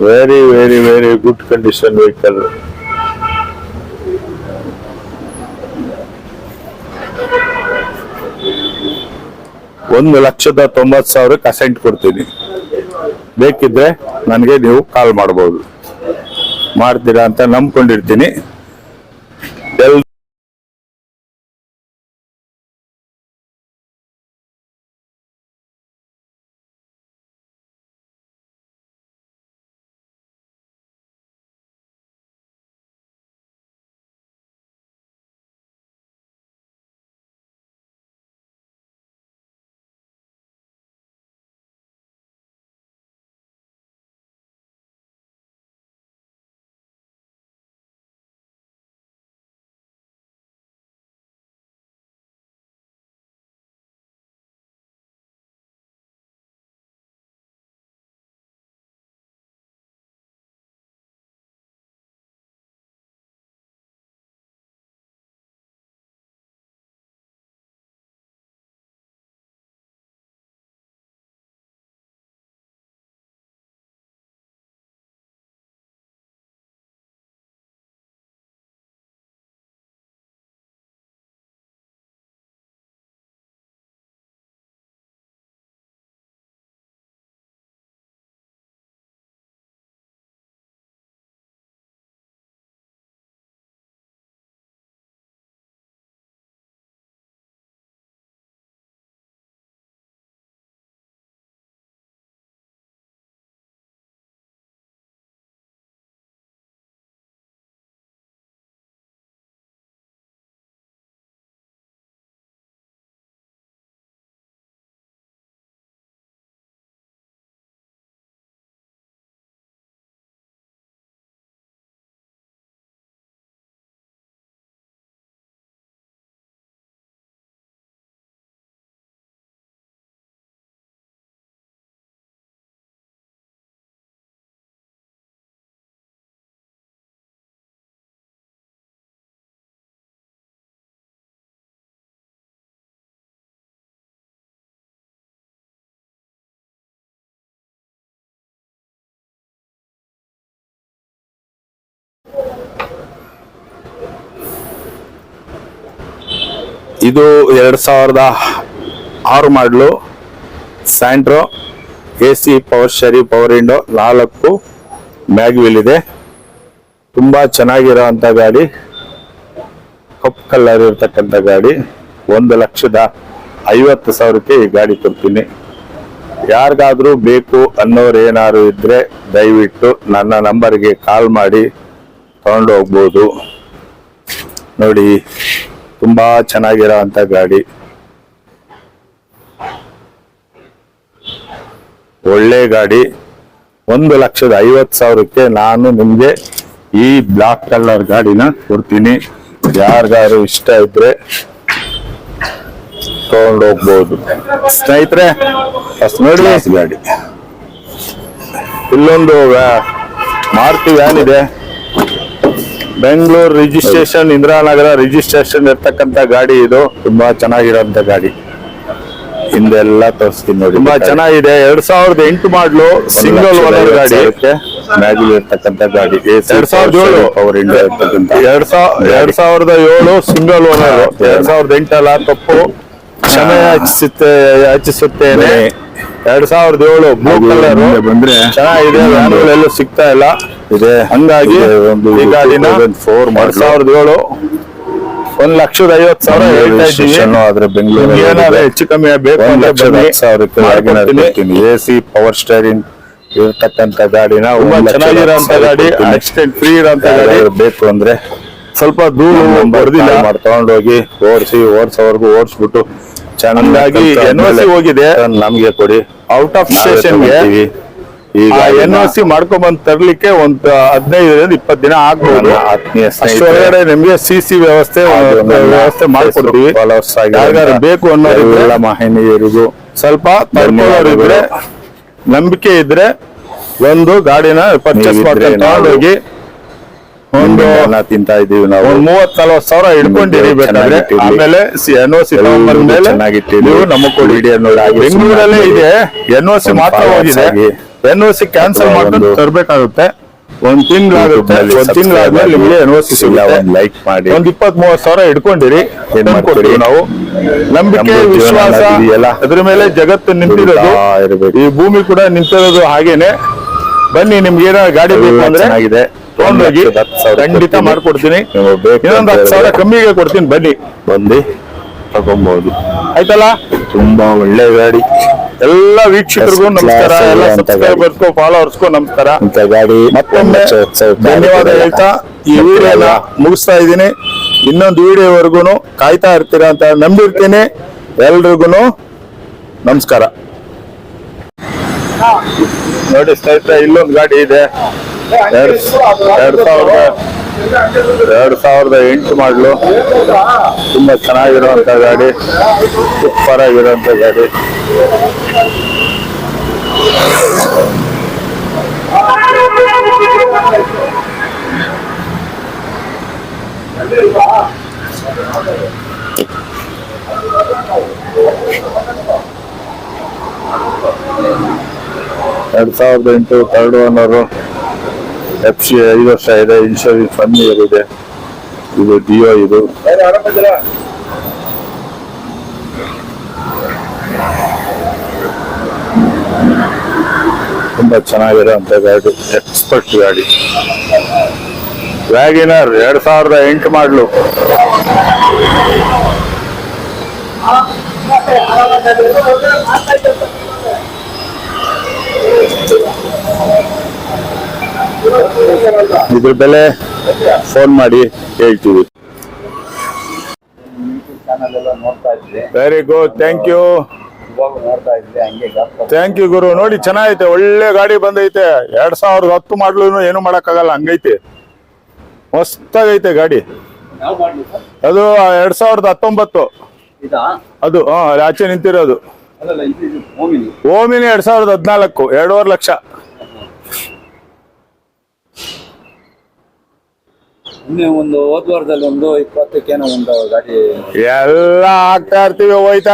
S1: Very very very good condition vehicle. $1,90,000 asset ಕೊಡ್ತೀನಿ. ಬೇಕಿದ್ರೆ ನನಗೆ ನೀವು ಕಾಲ್ ಮಾಡಬಹುದು. ಮಾಡ್ತೀರಾ ಅಂತ ನಂಬ್ಕೊಂಡಿರ್ತೀನಿ. ಇದು 2006 ಮಾಡಲು Santro AC power steering power window 4 mag wheel ಇದೆ. ತುಂಬಾ ಚೆನ್ನಾಗಿರೋಂಥ ಗಾಡಿ, ಕಪ್ ಕಲರ್ ಇರ್ತಕ್ಕಂಥ ಗಾಡಿ. 1,50,000ಕ್ಕೆ ಈ ಗಾಡಿ ಕೊಡ್ತೀನಿ. ಯಾರಿಗಾದ್ರೂ ಬೇಕು ಅನ್ನೋರು ಏನಾದ್ರು ಇದ್ರೆ ದಯವಿಟ್ಟು ನನ್ನ ನಂಬರ್ಗೆ ಕಾಲ್ ಮಾಡಿ ತಗೊಂಡು ಹೋಗ್ಬೋದು. ನೋಡಿ, ತುಂಬಾ ಚೆನ್ನಾಗಿರೋ ಅಂತ ಗಾಡಿ, ಒಳ್ಳೆ ಗಾಡಿ. 1,50,000ಕ್ಕೆ ನಾನು ನಿಮ್ಗೆ ಈ ಬ್ಲಾಕ್ ಕಲರ್ ಗಾಡಿನ ಕೊಡ್ತೀನಿ. ಯಾರಿಗಾರು ಇಷ್ಟ ಇದ್ರೆ ತಗೊಂಡು ಹೋಗ್ಬೋದು ಸ್ನೇಹಿತರೆ. ನೋಡಿ ಗಾಡಿ, ಇಲ್ಲೊಂದು ಮಾರುತಿ ವ್ಯಾನ್ ಇದೆ. ಬೆಂಗಳೂರು ರಿಜಿಸ್ಟ್ರೇಷನ್, ಇಂದಿರಾನಗರ ರಿಜಿಸ್ಟ್ರೇಷನ್ ಇರ್ತಕ್ಕಂಥ ಗಾಡಿ ಇದು. ತುಂಬಾ ಚೆನ್ನಾಗಿರೋಂಥ ಗಾಡಿ. ಹಿಂದೆಲ್ಲ ತೋರಿಸ್ತೀನಿ ನೋಡಿ, ತುಂಬಾ ಚೆನ್ನಾಗಿದೆ. 2008 ಮಾಡಲು ಸಿಂಗಲ್ ಓನರ್ ಗಾಡಿ, ಮ್ಯಾಗ್ವಿಲ್ ಇರ್ತಕ್ಕಂಥ ಗಾಡಿ. 2007 ಪವರ್ ವಿಂಡೋ ಇರ್ತಕ್ಕಂಥ 2007 ಸಿಂಗಲ್ ಓನರ್. 2008 ಅಲ್ಲ, ತಪ್ಪು, ಕ್ಷಮೆ ಯಾಚಿಸುತ್ತೇನೆ. 2007 ಬ್ಲೂ ಕಲರ್ ಬಂದ್ರೆ ಚೆನ್ನಾಗಿದೆ. ವ್ಯಾನ್ಗಳೆಲ್ಲೂ ಸಿಗ್ತಾ ಇಲ್ಲ ಇದೆ, ಹಂಗಾಗಿ ಈ ಗಾಡಿನ 2007 1,50,000 ಹೇಳ್ತಾ ಇದ್ದೀವಿ. ಆದ್ರೆ ಬೆಂಗಳೂರು ಏನಾದ್ರೆ ಹೆಚ್ಚು ಕಮ್ಮಿ ಬೇಕು ಅಂದ್ರೆ 1,00,000 AC ಪವರ್ ಸ್ಟೇರಿಂಗ್ ಇರ್ತಕ್ಕಂಥ ಗಾಡಿನ. ಚೆನ್ನಾಗಿರೋಂಥ ಗಾಡಿ, ಆಕ್ಸಿಡೆಂಟ್ ಫ್ರೀ ಇರೋಂಥ ಗಾಡಿ. ಬೇಕು ಅಂದ್ರೆ ಸ್ವಲ್ಪ ದೂರ ಬರ್ದಿಲ್ಲ ತಗೊಂಡೋಗಿ ಓಡಿಸೋವರೆಗೂ ಓಡಿಸ್ಬಿಟ್ಟು ಚೆನ್ನಾಗಿ NOC ಹೋಗಿದೆ ನಮ್ಗೆ ಕೊಡಿ. ಔಟ್ ಆಫ್ ಸ್ಟೇಷನ್ಗೆ ಈಗ NOC ಮಾಡ್ಕೊಂಡ್ಬಂದು ತರ್ಲಿಕ್ಕೆ ಒಂದು 15-20 ದಿನ ಆಗ್ಬೋದು. ಅಷ್ಟೊಳಗಡೆ ನಿಮ್ಗೆ CC ವ್ಯವಸ್ಥೆ ಮಾಡ್ಕೊಡ್ತೀವಿ. ಯಾರಿಗಾರು ಬೇಕು ಅನ್ನೋರಿಗೆಲ್ಲ ಮಾಹಿನಿಯರಿಗೂ ಸ್ವಲ್ಪ ತರ್ಕೊಳ್ಳೋರಿದ್ರೆ, ನಂಬಿಕೆ ಇದ್ರೆ ಒಂದು ಗಾಡಿನ ಪರ್ಚೇಸ್ ಮಾಡ್ಕೊಂಡು ತಗೊಂಡೋಗಿ ಒಂದು ತಿಂತಾ ಇದೀವಿ ನಾವು. 30,000-40,000 ಇಟ್ಕೊಂಡಿರಿ ಬೇಕಾದ್ರೆ. ಆಮೇಲೆ NOC ತಗೊಂಡ್ಬಂದ್ಮೇಲೆ ನೀವು ನಮ್ಮ ಕೊಡಿ. ಬೆಂಗಳೂರಲ್ಲೇ ಇದೆ, NOC ಮಾತ್ರ ಹೋಗಿದೆ. NOC ಕ್ಯಾನ್ಸಲ್ ಮಾಡ್ಕೊಂಡು ತರಬೇಕಾಗುತ್ತೆ. 1 ತಿಂಗಳಾಗುತ್ತೆ. 1 ತಿಂಗಳಾದ್ಮೇಲೆ ನಿಮಗೆ NOC ಸಿಗುತ್ತೆ. ಲೈಕ್ ಮಾಡಿ, 20,000-30,000 ಇಟ್ಕೊಂಡಿರಿ, ಕೊಡ್ತೀವಿ ನಾವು. ನಂಬಿಕೆ, ವಿಶ್ವಾಸ, ಅದ್ರ ಮೇಲೆ ಜಗತ್ತು ನಿಂತಿರೋದು, ಈ ಭೂಮಿ ಕೂಡ ನಿಂತಿರೋದು. ಹಾಗೇನೆ ಬನ್ನಿ, ನಿಮ್ಗೆ ಏನೋ ಗಾಡಿ ಬೇಕು ಅಂದ್ರೆ ತಗೊಂಡೋಗಿ ಖಂಡಿತ ಮಾಡ್ಕೊಡ್ತೀನಿ. ಇನ್ನೊಂದು 10,000 ಕಮ್ಮಿಗೆ ಕೊಡ್ತೀನಿ, ಬನ್ನಿ ಬಂದು ತಗೊಂಬಹುದು. ಆಯ್ತಲ್ಲ? ತುಂಬಾ ಒಳ್ಳೆ ಗಾಡಿ. ಎಲ್ಲ ವೀಕ್ಷಕರಿಗೂ ನಮಸ್ಕಾರ, ಎಲ್ಲ ಸಬ್ಸ್ಕ್ರೈಬರ್ಸ್ಗೂ ಫಾಲೋವರ್ಸ್ಗೂ ನಮಸ್ಕಾರ. ಗಾಡಿ ಮತ್ತೊಮ್ಮೆ ಧನ್ಯವಾದ ಹೇಳ್ತಾ ಈ ವಿಡಿಯೋನ ಮುಗಿಸ್ತಾ ಇದ್ದೀನಿ. ಇನ್ನೊಂದು ವಿಡಿಯೋವರೆಗೂ ಕಾಯ್ತಾ ಇರ್ತೀರಾ ಅಂತ ನಂಬಿರ್ತೀನಿ. ಎಲ್ರಿಗೂ ನಮಸ್ಕಾರ. ನೋಡಿ ಸ್ನೇಹಿತರೆ, ಇಲ್ಲೊಂದು ಗಾಡಿ ಇದೆ. 2008 ಮಾಡಲು, ತುಂಬಾ ಚೆನ್ನಾಗಿರುವಂತ ಗಾಡಿ, ಸೂಪರ್ ಆಗಿರುವಂತ ಗಾಡಿ. ಎರಡು 2008 3rd ಓನರು. FC 5 ವರ್ಷ ಇದೆ. ಇನ್ಶೂರೆನ್ಸ್ 1 ಇಯರ್ ಇದೆ. ಇದು ಡಿಯೋ. ಇದು ತುಂಬಾ ಚೆನ್ನಾಗಿರೋಂಥ ಗಾಡಿ, ಎಕ್ಸ್ಪರ್ಟ್ ಗಾಡಿ. ವ್ಯಾಗನರ್ 2008 ಮಾಡಲು. ಇದ್ರ ಬೆಲೆ ಫೋನ್ ಮಾಡಿ ಹೇಳ್ತೀವಿ. Very good, thank you. Thank you ಗುರು. ನೋಡಿ ಚೆನ್ನಾಗೈತೆ, ಒಳ್ಳೆ ಗಾಡಿ ಬಂದೈತೆ. 2010 ಮಾಡ್ಲು, ಏನು ಮಾಡಕ್ಕಾಗಲ್ಲ, ಹಂಗೈತೆ. ಮಸ್ತಾಗೈತೆ ಗಾಡಿ. ಅದು 2019 ಅದು. ಆಚೆ ನಿಂತಿರೋದು ಓಮಿನಿ 2014, 2.5 ಲಕ್ಷ.
S2: ಒಂದು ಹೋದ ವಾರದಲ್ಲಿ ಒಂದು 20ಕ್ಕೇನೋ ಒಂದು ಗಾಡಿ
S1: ಎಲ್ಲ ಆಗ್ತಾ ಇರ್ತೀವಿ, ಹೋಯ್ತಾ